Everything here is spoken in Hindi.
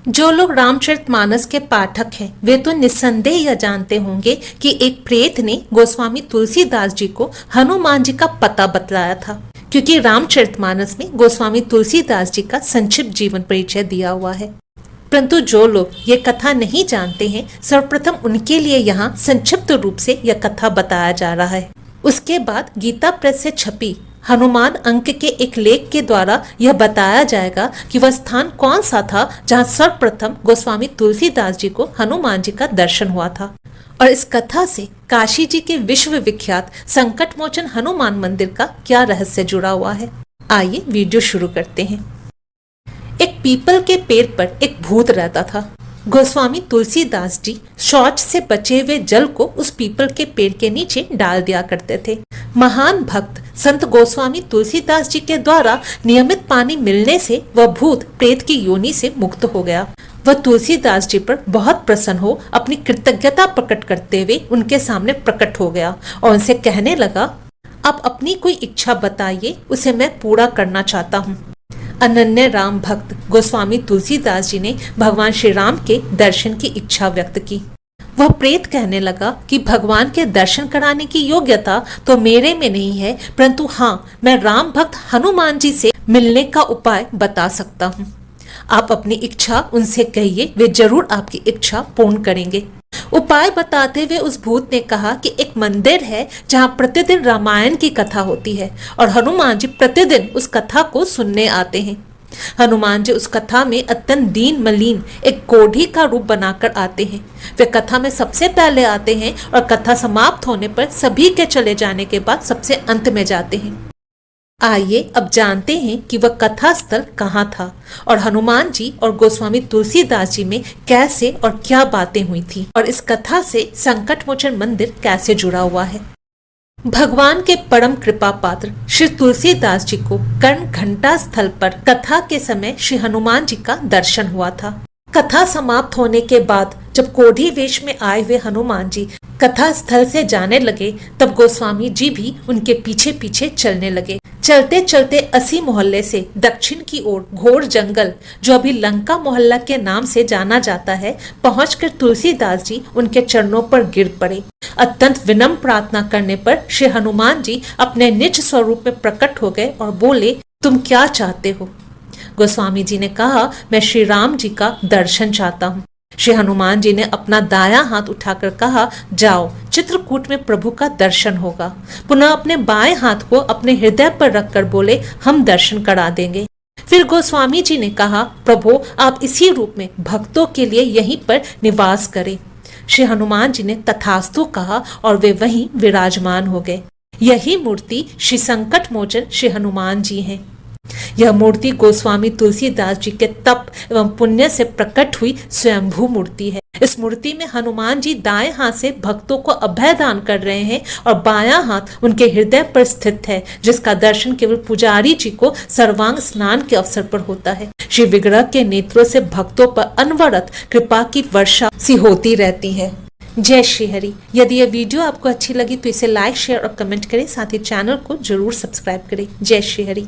जो लोग रामचरितमानस के पाठक हैं वे तो निस्संदेह यह जानते होंगे कि एक प्रेत ने गोस्वामी तुलसीदास जी को हनुमान जी का पता बतलाया था, क्योंकि रामचरितमानस में गोस्वामी तुलसीदास जी का संक्षिप्त जीवन परिचय दिया हुआ है। परंतु जो लोग ये कथा नहीं जानते हैं, सर्वप्रथम उनके लिए यहाँ संक्षिप्त रूप से यह कथा बताया जा रहा है। उसके बाद गीता प्रेस से छपी हनुमान अंक के एक लेख के द्वारा यह बताया जाएगा कि वह स्थान कौन सा था जहाँ सर्वप्रथम गोस्वामी तुलसीदास जी को हनुमान जी का दर्शन हुआ था। और इस कथा से काशी जी के विश्व विख्यात संकट मोचन हनुमान मंदिर का क्या रहस्य जुड़ा हुआ है, आइए वीडियो शुरू करते हैं। एक पीपल के पेड़ पर एक भूत रहता था। गोस्वामी तुलसीदास जी शौच से बचे हुए जल को उस पीपल के पेड़ के नीचे डाल दिया करते थे। महान भक्त संत गोस्वामी तुलसीदास जी के द्वारा नियमित पानी मिलने से वह भूत प्रेत की योनि से मुक्त हो गया। वह तुलसीदास जी पर बहुत प्रसन्न हो अपनी कृतज्ञता प्रकट करते हुए उनके सामने प्रकट हो गया और उनसे कहने लगा, आप अपनी कोई इच्छा बताइए, उसे मैं पूरा करना चाहता हूँ। अनन्य राम भक्त गोस्वामी तुलसीदास जी ने भगवान श्री राम के दर्शन की इच्छा व्यक्त की। वह प्रेत कहने लगा कि भगवान के दर्शन कराने की योग्यता तो मेरे में नहीं है, परंतु हाँ, मैं राम भक्त हनुमान जी से मिलने का उपाय बता सकता हूँ। आप अपनी इच्छा उनसे कहिए, वे जरूर आपकी इच्छा पूर्ण करेंगे। उपाय बताते हुए उस भूत ने कहा कि एक मंदिर है जहाँ प्रतिदिन रामायण की कथा होती है और हनुमान जी प्रतिदिन उस कथा को सुनने आते हैं। हनुमान जी उस कथा में अत्यंत दीन मलिन एक कोढ़ी का रूप बनाकर आते हैं। वे कथा में सबसे पहले आते हैं और कथा समाप्त होने पर सभी के चले जाने के बाद सबसे अंत में जाते हैं। आइए अब जानते हैं कि वह कथा स्थल कहाँ था और हनुमान जी और गोस्वामी तुलसीदास जी में कैसे और क्या बातें हुई थी और इस कथा से संकट मोचन मंदिर कैसे जुड़ा हुआ है। भगवान के परम कृपा पात्र श्री तुलसीदास जी को कर्ण घंटा स्थल पर कथा के समय श्री हनुमान जी का दर्शन हुआ था। कथा समाप्त होने के बाद जब कोढ़ी वेश में आए हुए हनुमान जी कथा स्थल से जाने लगे, तब गोस्वामी जी भी उनके पीछे पीछे चलने लगे। चलते चलते 80 मोहल्ले से दक्षिण की ओर घोर जंगल, जो अभी लंका मोहल्ला के नाम से जाना जाता है, पहुंचकर तुलसीदास जी उनके चरणों पर गिर पड़े। अत्यंत विनम्र प्रार्थना करने पर श्री हनुमान जी अपने निज स्वरूप में प्रकट हो गए और बोले, तुम क्या चाहते हो? गोस्वामी जी ने कहा, मैं श्री राम जी का दर्शन चाहता हूँ। श्री हनुमान जी ने अपना दायां हाथ उठाकर कहा, जाओ, चित्रकूट में प्रभु का दर्शन होगा। पुनः अपने बाएं हाथ को अपने हृदय पर रखकर बोले, हम दर्शन करा देंगे। फिर गोस्वामी जी ने कहा, प्रभु आप इसी रूप में भक्तों के लिए यहीं पर निवास करें। श्री हनुमान जी ने तथास्तु कहा और वे वहीं विराजमान हो गए। यही मूर्ति श्री संकट मोचन श्री हनुमान जी हैं। यह मूर्ति गोस्वामी तुलसीदास जी के तप एवं पुण्य से प्रकट हुई स्वयंभू मूर्ति है। इस मूर्ति में हनुमान जी दाएं हाथ से भक्तों को अभय दान कर रहे हैं और बायां हाथ उनके हृदय पर स्थित है, जिसका दर्शन केवल पुजारी जी को सर्वांग स्नान के अवसर पर होता है। श्री विग्रह के नेत्रों से भक्तों पर अनवरत कृपा की वर्षा सी होती रहती है। जय श्री हरि। यदि यह वीडियो आपको अच्छी लगी तो इसे लाइक, शेयर और कमेंट करें। साथ ही चैनल को जरूर सब्सक्राइब करें। जय श्री हरि।